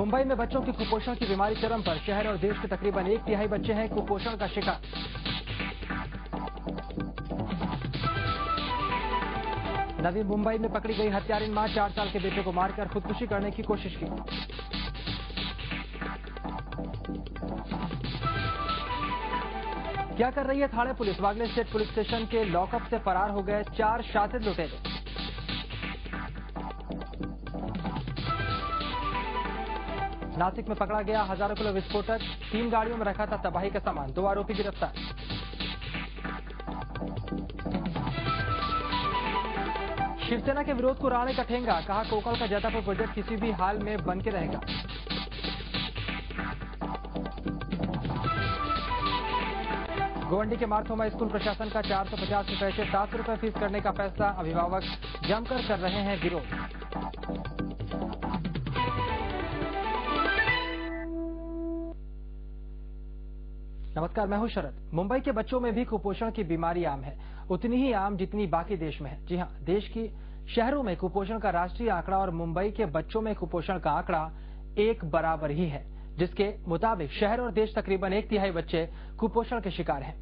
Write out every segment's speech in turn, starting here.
मुंबई में बच्चों की कुपोषण की बीमारी चरम पर। शहर और देश के तकरीबन 1/3 बच्चे हैं कुपोषण का शिकार। नवी मुंबई में पकड़ी गई हत्यारिन मां, 4 साल के बेटे को मारकर खुदकुशी करने की कोशिश की। क्या कर रही है थाने पुलिस? वागले स्टेट पुलिस स्टेशन के लॉकअप से फरार हो गए 4 शातिर लुटेरे। नासिक में पकड़ा गया हजारों किलो विस्फोटक, 3 गाड़ियों में रखा था तबाही का सामान, 2 आरोपी गिरफ्तार। शिवसेना के विरोध को राणे का ठेंगा, कहा कोकल का जैतापुर प्रोजेक्ट किसी भी हाल में बन के रहेगा। गोवंडी के मारथोमा स्कूल प्रशासन का 450 रुपए से 700 रुपए फीस करने का फैसला, अभिभावक जमकर कर रहे हैं विरोध। नमस्कार, मैं हूं शरद। मुंबई के बच्चों में भी कुपोषण की बीमारी आम है, उतनी ही आम जितनी बाकी देश में है। जी हां, देश की शहरों में कुपोषण का राष्ट्रीय आंकड़ा और मुंबई के बच्चों में कुपोषण का आंकड़ा एक बराबर ही है, जिसके मुताबिक शहर और देश तकरीबन 1/3 बच्चे कुपोषण के शिकार हैं।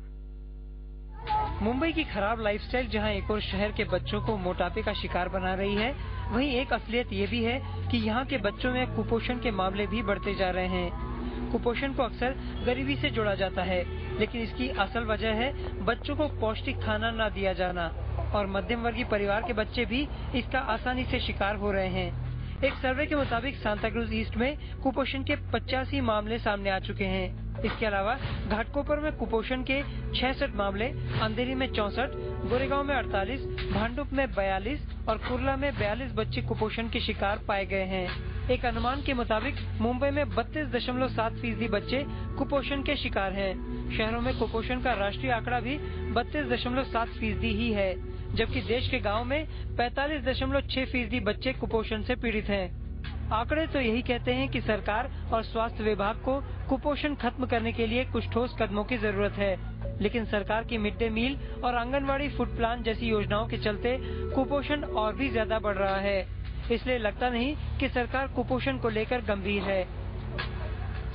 मुंबई की खराब लाइफस्टाइल जहां एक और शहर के बच्चों को मोटापे का शिकार बना रही है, वहीं एक असलियत ये भी है कि यहाँ के बच्चों में कुपोषण के मामले भी बढ़ते जा रहे हैं। कुपोषण को अक्सर गरीबी से जोड़ा जाता है, लेकिन इसकी असल वजह है बच्चों को पौष्टिक खाना न दिया जाना, और मध्यम वर्गीय परिवार के बच्चे भी इसका आसानी से शिकार हो रहे हैं। एक सर्वे के मुताबिक सांताक्रूज ईस्ट में कुपोषण के 85 मामले सामने आ चुके हैं। इसके अलावा घाटकोपर में कुपोषण के 66 मामले, अंधेरी में 64, गोरेगांव में 48, भांडुप में 42 और कुर्ला में 42 बच्चे कुपोषण के शिकार पाए गए हैं। एक अनुमान के मुताबिक मुंबई में 32.7% बच्चे कुपोषण के शिकार हैं। शहरों में कुपोषण का राष्ट्रीय आंकड़ा भी 32.7% ही है, जबकि देश के गांव में 45.6% बच्चे कुपोषण से पीड़ित हैं। आंकड़े तो यही कहते हैं कि सरकार और स्वास्थ्य विभाग को कुपोषण खत्म करने के लिए कुछ ठोस कदमों की जरूरत है, लेकिन सरकार की मिड डे मील और आंगनवाड़ी फूड प्लान जैसी योजनाओं के चलते कुपोषण और भी ज्यादा बढ़ रहा है। इसलिए लगता नहीं कि सरकार कुपोषण को लेकर गंभीर है।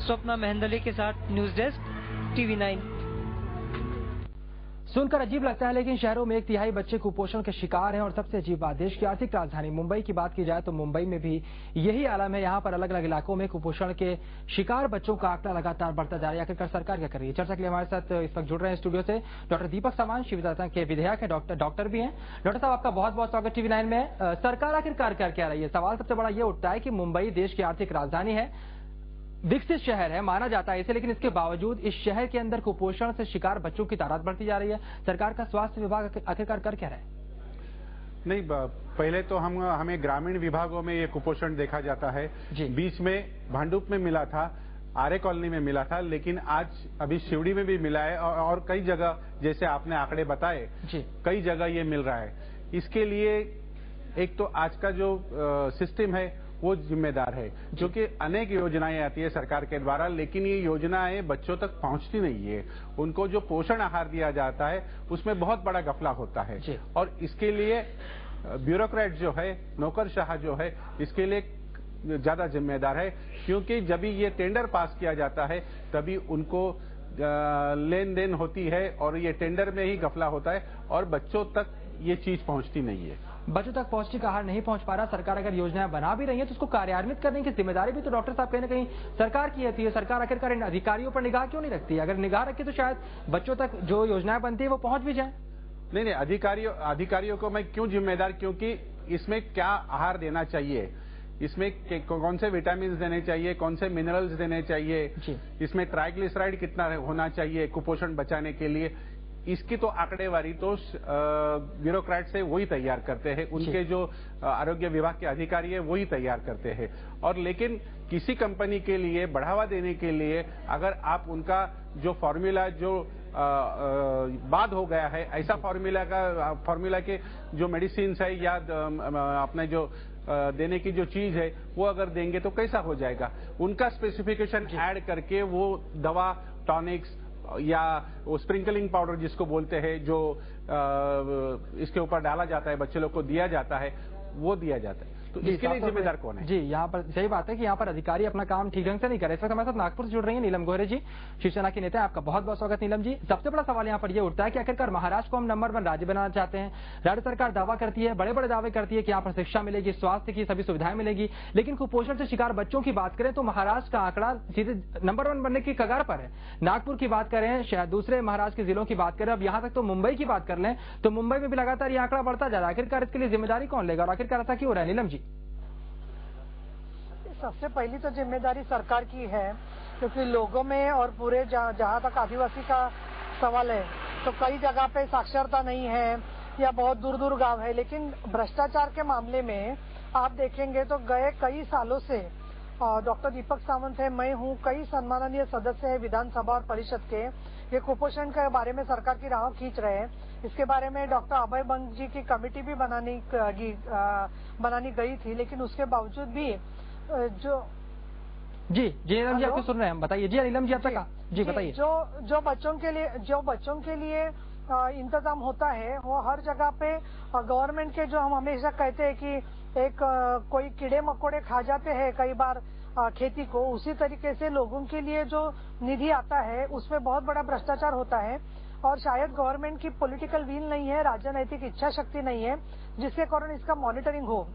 स्वप्ना मेहंदले के साथ न्यूज डेस्क, TV9। सुनकर अजीब लगता है, लेकिन शहरों में 1/3 बच्चे कुपोषण के शिकार हैं। और सबसे अजीब बात, देश की आर्थिक राजधानी मुंबई की बात की जाए तो मुंबई में भी यही आलम है। यहाँ पर अलग अलग इलाकों में कुपोषण के शिकार बच्चों का आंकड़ा लगातार बढ़ता जा रहा है। आखिरकार सरकार क्या कर रही है? चर्चा के लिए हमारे साथ इस वक्त जुड़ रहे हैं स्टूडियो से डॉक्टर दीपक सामान, शिवसेना के विधायक है, डॉक्टर भी हैं। डॉक्टर साहब, आपका बहुत बहुत स्वागत TV9 में। सरकार आखिरकार कर क्या रही है? सवाल सबसे बड़ा ये उठता है कि मुंबई देश की आर्थिक राजधानी है, विकसित शहर है, माना जाता है इसे, लेकिन इसके बावजूद इस शहर के अंदर कुपोषण से शिकार बच्चों की तादाद बढ़ती जा रही है। सरकार का स्वास्थ्य विभाग आखिरकार कर क्या रहा है? नहीं, पहले तो हमें ग्रामीण विभागों में ये कुपोषण देखा जाता है। बीच में भांडुप में मिला था, आर्य कॉलोनी में मिला था, लेकिन आज अभी शिवड़ी में भी मिला है और कई जगह, जैसे आपने आंकड़े बताए, कई जगह ये मिल रहा है। इसके लिए एक तो आज का जो सिस्टम है वो जिम्मेदार है, जो कि अनेक योजनाएं आती है सरकार के द्वारा, लेकिन ये योजनाएं बच्चों तक पहुंचती नहीं है। उनको जो पोषण आहार दिया जाता है उसमें बहुत बड़ा गफला होता है, और इसके लिए ब्यूरोक्रेट जो है, नौकरशाह जो है, इसके लिए ज्यादा जिम्मेदार है, क्योंकि जब भी ये टेंडर पास किया जाता है तभी उनको लेन देन होती है, और ये टेंडर में ही गफला होता है और बच्चों तक ये चीज पहुंचती नहीं है। बच्चों तक पौष्टिक आहार नहीं पहुंच पा रहा। सरकार अगर योजनाएं बना भी रही है तो उसको कार्यान्वित करने की जिम्मेदारी भी तो डॉक्टर साहब कहीं ना कहीं सरकार की होती है। सरकार आखिरकार इन अधिकारियों पर निगाह क्यों नहीं रखती? अगर निगाह रखी तो शायद बच्चों तक जो योजनाएं बनती है वो पहुंच भी जाए। नहीं, अधिकारियों को मैं क्यों जिम्मेदार, क्योंकि इसमें क्या आहार देना चाहिए, इसमें कौन से विटामिन देने चाहिए, कौन से मिनरल्स देने चाहिए, इसमें ट्राइग्लिसराइड कितना होना चाहिए कुपोषण बचाने के लिए, इसकी तो आंकड़ेवारी तो ब्यूरोक्रेट से वही तैयार करते हैं, उनके जो आरोग्य विभाग के अधिकारी है वही तैयार करते हैं। और लेकिन किसी कंपनी के लिए बढ़ावा देने के लिए अगर आप उनका जो फॉर्मूला जो बाद हो गया है, ऐसा फॉर्मूला के जो मेडिसिन है या अपने जो देने की जो चीज है वो अगर देंगे तो कैसा हो जाएगा? उनका स्पेसिफिकेशन ऐड करके वो दवा, टॉनिक्स या वो स्प्रिंकलिंग पाउडर जिसको बोलते हैं, जो इसके ऊपर डाला जाता है, बच्चे लोग को दिया जाता है, वो दिया जाता है। तो इसके लिए जिम्मेदार कौन है? जी, यहाँ पर सही बात है कि यहाँ पर अधिकारी अपना काम ठीक ढंग से नहीं करे। इस वक्त हमारे साथ नागपुर से जुड़ रही है नीलम गोहरे जी, शिवसेना की नेता है। आपका बहुत बहुत स्वागत नीलम जी। सबसे बड़ा सवाल यहाँ पर यह उठता है कि आखिरकार महाराष्ट्र को हम नंबर 1 राज्य बनाना चाहते हैं। राज्य सरकार दावा करती है, बड़े बड़े दावे करती है कि यहाँ पर शिक्षा मिलेगी, स्वास्थ्य की सभी सुविधाएं मिलेगी, लेकिन कुपोषण से शिकार बच्चों की बात करें तो महाराष्ट्र का आंकड़ा सीधे नंबर 1 बनने की कगार पर है। नागपुर की बात करें, शायद दूसरे महाराष्ट्र के जिलों की बात करें, अब यहाँ तक तो मुंबई की बात कर लें तो मुंबई में भी लगातार ये आंकड़ा बढ़ता जा रहा है। आखिरकार इसके लिए जिम्मेदारी कौन लेगा और आखिरकार ऐसा क्यों हो रहा है नीलम जी? सबसे पहली तो जिम्मेदारी सरकार की है, क्योंकि लोगों में और पूरे जहाँ तक आदिवासी का सवाल है तो कई जगह पे साक्षरता नहीं है या बहुत दूर दूर गांव है। लेकिन भ्रष्टाचार के मामले में आप देखेंगे तो गए कई सालों से डॉक्टर दीपक सावंत है, मैं हूँ, कई सम्माननीय सदस्य है विधानसभा और परिषद के, ये कुपोषण के बारे में सरकार की राह खींच रहे हैं। इसके बारे में डॉक्टर अभय बंग जी की कमेटी भी बनानी गई थी, लेकिन उसके बावजूद भी जी नीलम जी आपको सुन रहे हैं, हम बताइए। जी नीलम जी आप तक जी बताइए। जो बच्चों के लिए इंतजाम होता है वो हर जगह पे गवर्नमेंट के, जो हम हमेशा कहते हैं कि एक कोई कीड़े मकोड़े खा जाते हैं कई बार खेती को, उसी तरीके से लोगों के लिए जो निधि आता है उसमें बहुत बड़ा भ्रष्टाचार होता है। और शायद गवर्नमेंट की पॉलिटिकल विल नहीं है, राजनीतिक इच्छा शक्ति नहीं है, जिसके कारण इसका मॉनिटरिंग हो।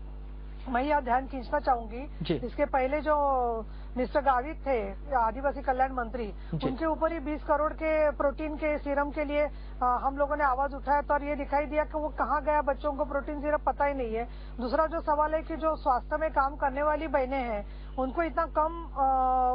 मैं यह ध्यान खींचना चाहूंगी, इसके पहले जो मिस्टर गावित थे आदिवासी कल्याण मंत्री, उनके ऊपर ही 20 करोड़ के प्रोटीन के सीरम के लिए हम लोगों ने आवाज उठाया तो ये दिखाई दिया कि वो कहाँ गया, बच्चों को प्रोटीन सीरम पता ही नहीं है। दूसरा जो सवाल है कि जो स्वास्थ्य में काम करने वाली बहनें हैं उनको इतना कम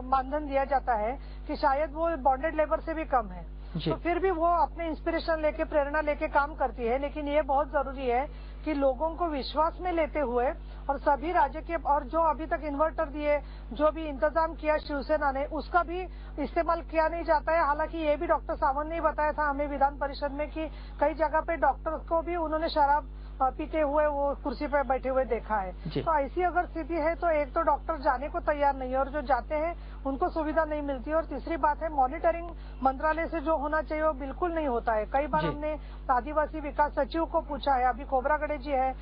मानधन दिया जाता है कि शायद वो बॉन्डेड लेबर से भी कम है, तो फिर भी वो अपने इंस्पिरेशन लेके, प्रेरणा लेके काम करती है। लेकिन ये बहुत जरूरी है कि लोगों को विश्वास में लेते हुए और सभी राज्य के, और जो अभी तक इन्वर्टर दिए, जो भी इंतजाम किया शिवसेना ने, उसका भी इस्तेमाल किया नहीं जाता है। हालांकि ये भी डॉक्टर सावंत ने बताया था हमें विधान परिषद में कि कई जगह पे डॉक्टर को भी उन्होंने शराब पीते हुए वो कुर्सी पे बैठे हुए देखा है। तो ऐसी अगर स्थिति है तो एक तो डॉक्टर जाने को तैयार नहीं है और जो जाते हैं उनको सुविधा नहीं मिलती। और तीसरी बात है, मॉनिटरिंग मंत्रालय से जो होना चाहिए वो बिल्कुल नहीं होता है। कई बार हमने आदिवासी विकास सचिव को पूछा है, अभी कोबरागड़े जी है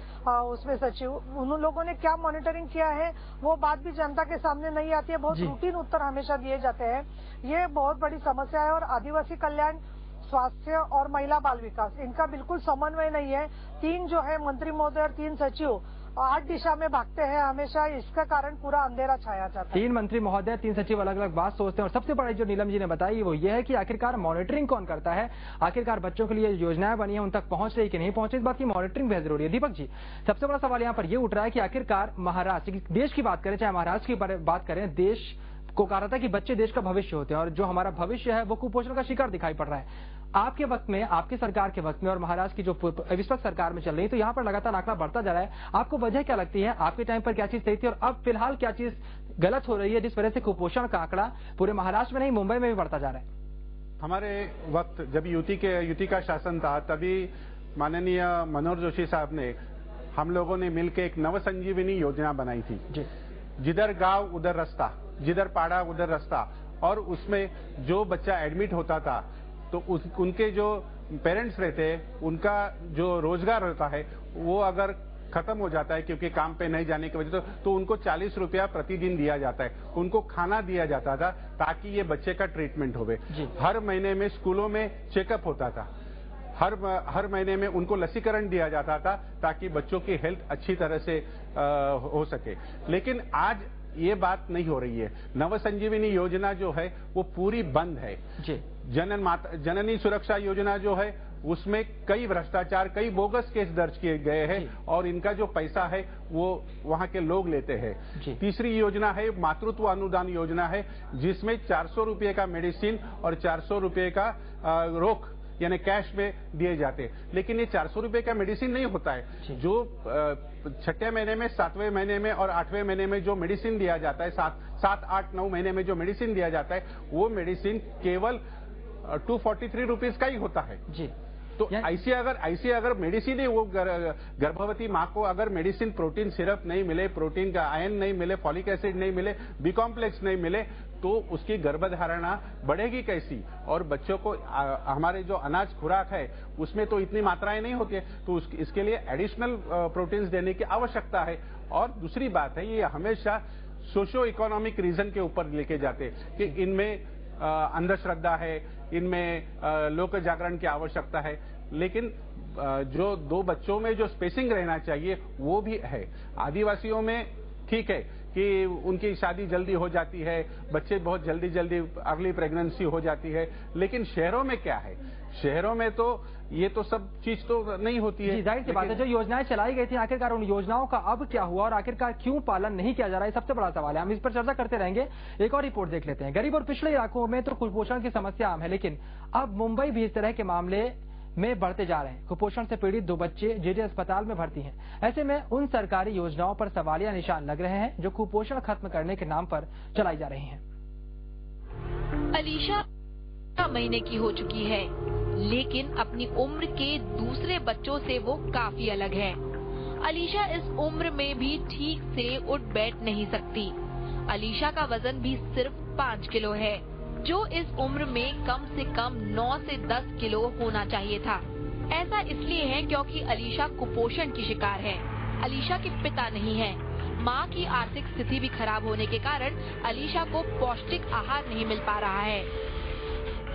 उसमें सचिव, उन लोगों ने क्या मॉनिटरिंग किया है वो बात भी जनता के सामने नहीं आती है। बहुत रूटीन उत्तर हमेशा दिए जाते हैं, ये बहुत बड़ी समस्या है। और आदिवासी कल्याण, स्वास्थ्य और महिला बाल विकास, इनका बिल्कुल समन्वय नहीं है। 3 जो है मंत्री महोदय और 3 सचिव 8 दिशा में भागते हैं हमेशा, इसका कारण पूरा अंधेरा छाया जाता है। 3 मंत्री महोदय, 3 सचिव अलग अलग बात सोचते हैं। और सबसे बड़ी जो नीलम जी ने बताई वो ये है कि आखिरकार मॉनिटरिंग कौन करता है, आखिरकार बच्चों के लिए योजनाएं बनी है उन तक पहुंच रही कि नहीं पहुंच रही, इस बात की मॉनिटरिंग बेहद जरूरी है। दीपक जी, सबसे बड़ा सवाल यहाँ पर ये उठ रहा है कि आखिरकार महाराष्ट्र, देश की बात करें, चाहे महाराष्ट्र की बात करें, देश को कहा था कि बच्चे देश का भविष्य होते हैं और जो हमारा भविष्य है वो कुपोषण का शिकार दिखाई पड़ रहा है। आपके वक्त में, आपकी सरकार के वक्त में और महाराष्ट्र की जो इस वक्त सरकार में चल रही है, तो यहाँ पर लगातार आंकड़ा बढ़ता जा रहा है। आपको वजह क्या लगती है? आपके टाइम पर क्या चीज सही थी और अब फिलहाल क्या चीज गलत हो रही है जिस वजह से कुपोषण का आंकड़ा पूरे महाराष्ट्र में नहीं मुंबई में भी बढ़ता जा रहा है? हमारे वक्त जब यूटी का शासन था तभी माननीय मनोहर जोशी साहब ने, हम लोगों ने मिलकर एक नव संजीवनी योजना बनाई थी। जिधर गांव उधर रास्ता, जिधर पाड़ा उधर रास्ता। और उसमें जो बच्चा एडमिट होता था तो उनके जो पेरेंट्स रहते हैं उनका जो रोजगार होता है वो अगर खत्म हो जाता है क्योंकि काम पे नहीं जाने की वजह से, तो उनको 40 रुपया प्रतिदिन दिया जाता है, उनको खाना दिया जाता था ताकि ये बच्चे का ट्रीटमेंट होवे। हर महीने में स्कूलों में चेकअप होता था, हर महीने में उनको लसीकरण दिया जाता था ताकि बच्चों की हेल्थ अच्छी तरह से हो सके। लेकिन आज ये बात नहीं हो रही है। नव संजीवनी योजना जो है वो पूरी बंद है। जननी सुरक्षा योजना जो है उसमें कई भ्रष्टाचार, कई बोगस केस दर्ज किए गए हैं और इनका जो पैसा है वो वहां के लोग लेते हैं। तीसरी योजना है मातृत्व अनुदान योजना है, जिसमें 400 रुपये का मेडिसिन और 400 रुपये का रोक यानी कैश में दिए जाते हैं। लेकिन ये 400 रुपये का मेडिसिन नहीं होता है। जो 6ठे महीने में, 7वें महीने में और 8वें महीने में जो मेडिसिन दिया जाता है, 7, 8, 9 महीने में जो मेडिसिन दिया जाता है वो मेडिसिन केवल 243 रुपीज का ही होता है। तो ऐसे अगर मेडिसिन ही वो गर्भवती माँ को अगर मेडिसिन प्रोटीन सिरप नहीं मिले, प्रोटीन का आयन नहीं मिले, फॉलिक एसिड नहीं मिले, बी कॉम्प्लेक्स नहीं मिले, तो उसकी गर्भधारणा बढ़ेगी कैसी? और बच्चों को हमारे जो अनाज खुराक है उसमें तो इतनी मात्राएं नहीं होती है, तो इसके लिए एडिशनल प्रोटीन्स देने की आवश्यकता है। और दूसरी बात है, ये हमेशा सोशो इकोनॉमिक रीजन के ऊपर लेके जाते हैं कि इनमें अंधश्रद्धा है, इनमें लोक जागरण की आवश्यकता है, लेकिन जो दो बच्चों में जो स्पेसिंग रहना चाहिए वो भी है। आदिवासियों में ठीक है कि उनकी शादी जल्दी हो जाती है, बच्चे बहुत जल्दी अर्ली प्रेगनेंसी हो जाती है, लेकिन शहरों में क्या है? शहरों में तो ये तो सब चीज तो नहीं होती है। जाहिर सी बात है, जो योजनाएं चलाई गई थी आखिरकार उन योजनाओं का अब क्या हुआ और आखिरकार क्यों पालन नहीं किया जा रहा है, सबसे बड़ा सवाल है। हम इस पर चर्चा करते रहेंगे। एक और रिपोर्ट देख लेते हैं। गरीब और पिछड़े इलाकों में तो कुपोषण की समस्या आम है, लेकिन अब मुंबई भी इस तरह के मामले में बढ़ते जा रहे हैं। कुपोषण से पीड़ित 2 बच्चे जेजे अस्पताल में भर्ती हैं। ऐसे में उन सरकारी योजनाओं पर सवालिया निशान लग रहे हैं जो कुपोषण खत्म करने के नाम पर चलाई जा रही हैं। अलीशा 6 महीने की हो चुकी है, लेकिन अपनी उम्र के दूसरे बच्चों से वो काफी अलग है। अलीशा इस उम्र में भी ठीक से उठ बैठ नहीं सकती। अलीशा का वजन भी सिर्फ 5 किलो है, जो इस उम्र में कम से कम 9 से 10 किलो होना चाहिए था। ऐसा इसलिए है क्योंकि अलीशा कुपोषण की शिकार है। अलीशा के पिता नहीं है। मां की आर्थिक स्थिति भी खराब होने के कारण अलीशा को पौष्टिक आहार नहीं मिल पा रहा है।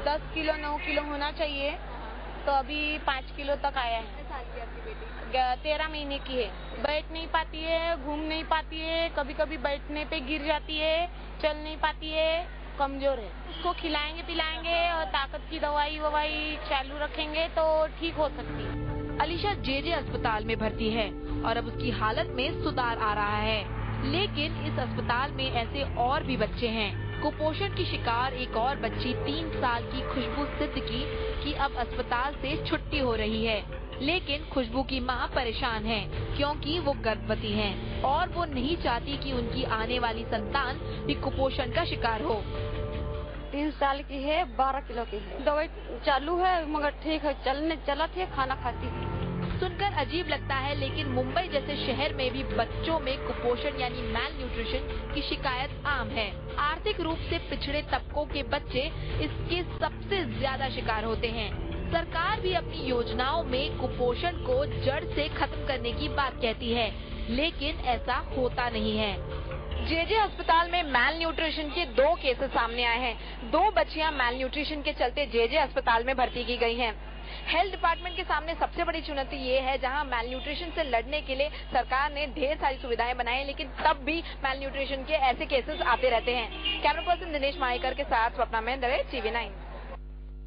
10 किलो 9 किलो होना चाहिए, तो अभी 5 किलो तक आया है। 13 महीने की है। बैठ नहीं पाती है, घूम नहीं पाती है, कभी कभी बैठने पे गिर जाती है, चल नहीं पाती है, कमजोर है। उसको खिलाएंगे पिलाएंगे और ताकत की दवाई ववाई चालू रखेंगे तो ठीक हो सकती है। अलीशा जेजे अस्पताल में भर्ती है और अब उसकी हालत में सुधार आ रहा है, लेकिन इस अस्पताल में ऐसे और भी बच्चे हैं। कुपोषण की शिकार एक और बच्ची 3 साल की खुशबू सिद्दीकी की अब अस्पताल से छुट्टी हो रही है, लेकिन खुशबू की मां परेशान है क्योंकि वो गर्भवती हैं और वो नहीं चाहती कि उनकी आने वाली संतान भी कुपोषण का शिकार हो। 3 साल की है, 12 किलो की है। दवाई चालू है मगर ठीक है, चलती है, खाना खाती है। सुनकर अजीब लगता है, लेकिन मुंबई जैसे शहर में भी बच्चों में कुपोषण यानी मैल न्यूट्रिशन की शिकायत आम है। आर्थिक रूप से पिछड़े तबकों के बच्चे इसके सबसे ज्यादा शिकार होते हैं। सरकार भी अपनी योजनाओं में कुपोषण को जड़ से खत्म करने की बात कहती है, लेकिन ऐसा होता नहीं है। जेजे अस्पताल में मैल न्यूट्रिशन के 2 केसेस सामने आए हैं। 2 बच्चियां मैल न्यूट्रिशन के चलते जेजे अस्पताल में भर्ती की गई हैं। हेल्थ डिपार्टमेंट के सामने सबसे बड़ी चुनौती ये है, जहां मैल न्यूट्रिशन से लड़ने के लिए सरकार ने ढेर सारी सुविधाएं बनाई, लेकिन तब भी मैल न्यूट्रिशन के ऐसे केसेस आते रहते हैं। कैमरा पर्सन दिनेश माहेकर के साथ स्वप्ना महेंद्र, TV9।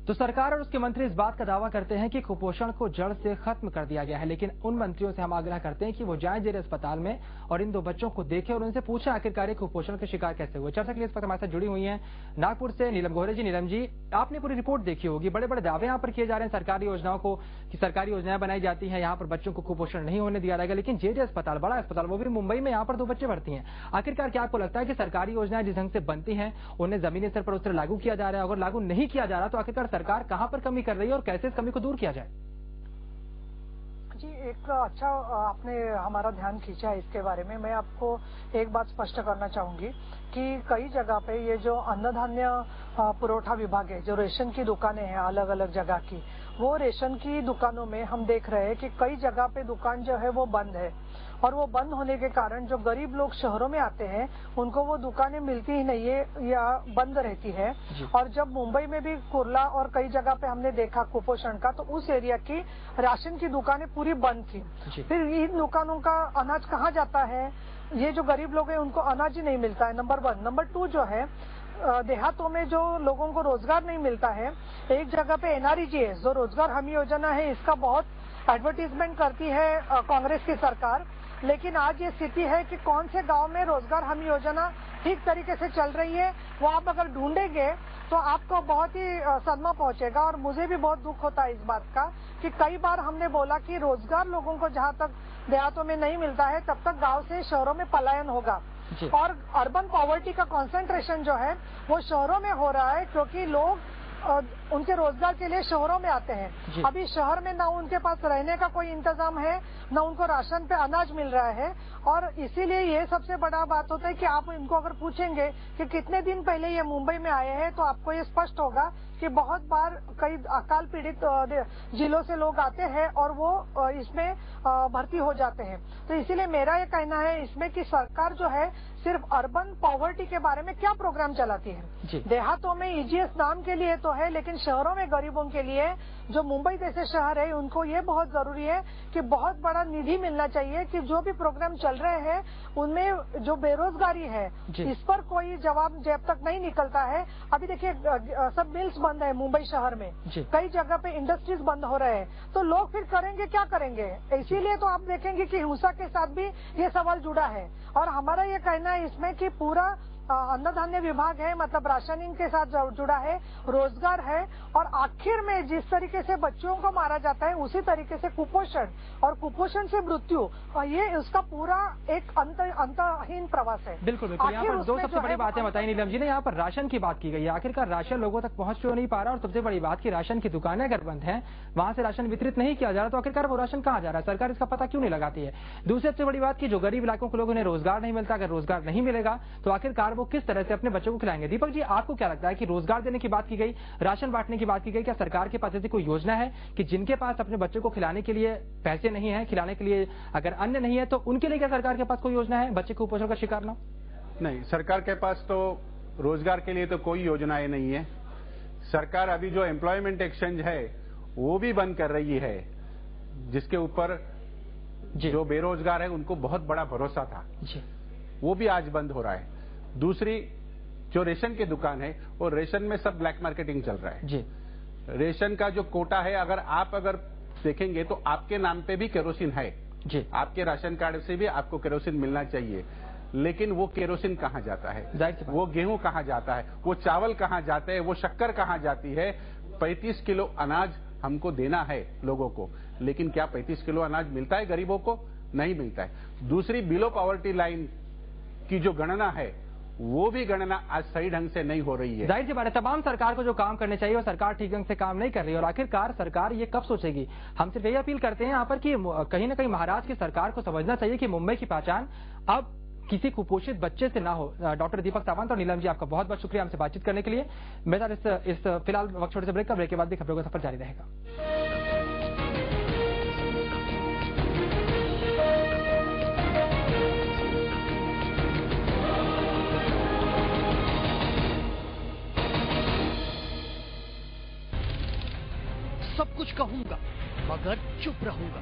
तो सरकार और उसके मंत्री इस बात का दावा करते हैं कि कुपोषण को जड़ से खत्म कर दिया गया है, लेकिन उन मंत्रियों से हम आग्रह करते हैं कि वो जाएं जेरे अस्पताल में और इन 2 बच्चों को देखें और उनसे पूछें आखिरकार कुपोषण के शिकार कैसे हुए। चर्चा के लिए इस वक्त हमारे साथ जुड़ी हुई हैं नागपुर से नीलम गोहरे जी। नीलम जी, आपने पूरी रिपोर्ट देखी होगी, बड़े बड़े दावे यहाँ पर किए जा रहे हैं सरकारी योजनाओं को कि सरकारी योजनाएं बनाई जाती हैं, यहाँ पर बच्चों को कुपोषण नहीं होने दिया जाएगा, लेकिन जेजे अस्पताल, बड़ा अस्पताल, वो भी मुंबई में, यहाँ पर 2 बच्चे भर्ती हैं। आखिरकार क्या आपको लगता है कि सरकारी योजनाएं जिस ढंग से बनती हैं उन्हें जमीनी स्तर पर उस तरह लागू किया जा रहा है? अगर लागू नहीं किया जा रहा तो आखिरकार सरकार कहां पर कमी कर रही है और कैसे इस कमी को दूर किया जाए? जी, एक अच्छा आपने हमारा ध्यान खींचा है इसके बारे में। मैं आपको एक बात स्पष्ट करना चाहूंगी कि कई जगह पे ये जो अन्न धान्य पुरवठा विभाग है, जो रेशन की दुकानें हैं अलग अलग जगह की, वो रेशन की दुकानों में हम देख रहे हैं कि कई जगह पे दुकान जो है वो बंद है, और वो बंद होने के कारण जो गरीब लोग शहरों में आते हैं उनको वो दुकानें मिलती ही नहीं है या बंद रहती है। और जब मुंबई में भी कुर्ला और कई जगह पे हमने देखा कुपोषण का, तो उस एरिया की राशन की दुकानें पूरी बंद थी। फिर इन दुकानों का अनाज कहाँ जाता है? ये जो गरीब लोग हैं उनको अनाज ही नहीं मिलता है, नंबर 1। नंबर 2 जो है, देहातों में जो लोगों को रोजगार नहीं मिलता है। एक जगह पे NREGS जो रोजगार हमी योजना है, इसका बहुत एडवर्टीजमेंट करती है कांग्रेस की सरकार, लेकिन आज ये स्थिति है कि कौन से गांव में रोजगार हमी योजना ठीक तरीके से चल रही है वो आप अगर ढूंढेंगे तो आपको बहुत ही सदमा पहुंचेगा। और मुझे भी बहुत दुख होता है इस बात का कि कई बार हमने बोला कि रोजगार लोगों को जहां तक देहातों में नहीं मिलता है तब तक गांव से शहरों में पलायन होगा, और अर्बन पॉवर्टी का कंसंट्रेशन जो है वो शहरों में हो रहा है, क्योंकि लोग उनके रोजगार के लिए शहरों में आते हैं। अभी शहर में ना उनके पास रहने का कोई इंतजाम है, ना उनको राशन पे अनाज मिल रहा है, और इसीलिए ये सबसे बड़ा बात होता है कि आप इनको अगर पूछेंगे कि कितने दिन पहले ये मुंबई में आए हैं, तो आपको ये स्पष्ट होगा कि बहुत बार कई अकाल पीड़ित जिलों से लोग आते हैं और वो इसमें भर्ती हो जाते हैं। तो इसीलिए मेरा ये कहना है इसमें कि सरकार जो है सिर्फ अर्बन पॉवर्टी के बारे में क्या प्रोग्राम चलाती है। देहातों में ईजीएस नाम के लिए तो है, लेकिन शहरों में गरीबों के लिए जो मुंबई जैसे शहर है उनको ये बहुत जरूरी है कि बहुत बड़ा निधि मिलना चाहिए कि जो भी प्रोग्राम चल रहे हैं उनमें जो बेरोजगारी है इस पर कोई जवाब जब तक नहीं निकलता है। अभी देखिए सब मिल्स बंद है मुंबई शहर में, कई जगह पे इंडस्ट्रीज बंद हो रहे हैं, तो लोग फिर करेंगे क्या करेंगे। इसीलिए तो आप देखेंगे कि हिंसा के साथ भी ये सवाल जुड़ा है, और हमारा ये कहना है इसमें कि पूरा अन्न धान्य विभाग है, मतलब राशनिंग के साथ जुड़ा है, रोजगार है, और आखिर में जिस तरीके से बच्चों को मारा जाता है उसी तरीके से कुपोषण और कुपोषण से मृत्यु, ये उसका पूरा एक अंतहीन प्रवास है। बिल्कुल बिल्कुल। यहाँ पर दो सबसे बड़ी बातें बताई नीलम जी ने। यहाँ पर राशन की बात की गई है, आखिरकार राशन लोगों तक पहुंच क्यों नहीं पा रहा, और सबसे बड़ी बात की राशन की दुकानें अगर बंद हैं, वहां से राशन वितरित नहीं किया जा रहा, तो आखिरकार वो राशन कहाँ जा रहा है, सरकार इसका पता क्यों नहीं लगाती है। दूसरी सबसे बड़ी बात की जो गरीब इलाकों के लोग उन्हें रोजगार नहीं मिलता, अगर रोजगार नहीं मिलेगा तो आखिरकार वो किस तरह से अपने बच्चों को खिलाएंगे। दीपक जी, आपको क्या लगता है कि रोजगार देने की बात की गई, राशन बांटने की बात की गई, क्या सरकार के पास ऐसी कोई योजना है कि जिनके पास अपने बच्चों को खिलाने के लिए पैसे नहीं है, खिलाने के लिए अगर अन्न नहीं है, तो उनके लिए क्या सरकार के पास कोई योजना है बच्चे कुपोषण का शिकार ना? नहीं, सरकार के पास तो रोजगार के लिए तो कोई योजनाएं नहीं है। सरकार अभी जो एम्प्लॉयमेंट एक्सचेंज है वो भी बंद कर रही है, जिसके ऊपर जो बेरोजगार है उनको बहुत बड़ा भरोसा था, वो भी आज बंद हो रहा है। दूसरी जो रेशन की दुकान है, वो रेशन में सब ब्लैक मार्केटिंग चल रहा है। रेशन का जो कोटा है, अगर देखेंगे तो आपके नाम पे भी केरोसिन है, आपके राशन कार्ड से भी आपको केरोसिन मिलना चाहिए, लेकिन वो केरोसिन कहाँ जाता है, वो गेहूं कहाँ जाता है, वो चावल कहाँ जाते हैं, वो शक्कर कहाँ जाती है। 35 किलो अनाज हमको देना है लोगों को, लेकिन क्या 35 किलो अनाज मिलता है गरीबों को? नहीं मिलता है। दूसरी बिलो पॉवर्टी लाइन की जो गणना है, वो भी गणना आज सही ढंग से नहीं हो रही है। जाहिर सी बात है, तमाम सरकार को जो काम करने चाहिए वो सरकार ठीक ढंग से काम नहीं कर रही है, और आखिरकार सरकार ये कब सोचेगी। हम सिर्फ यही अपील करते हैं यहाँ पर कि कहीं ना कहीं महाराष्ट्र की सरकार को समझना चाहिए कि मुंबई की पहचान अब किसी कुपोषित बच्चे से ना हो। डॉक्टर दीपक सावंत और नीलम जी, आपका बहुत बहुत शुक्रिया हमसे बातचीत करने के लिए। मेरे साथ इस फिलहाल वक्त छोटे से ब्रेक के बाद भी खबरों का सफर जारी रहेगा। सब कुछ कहूंगा मगर चुप रहूंगा।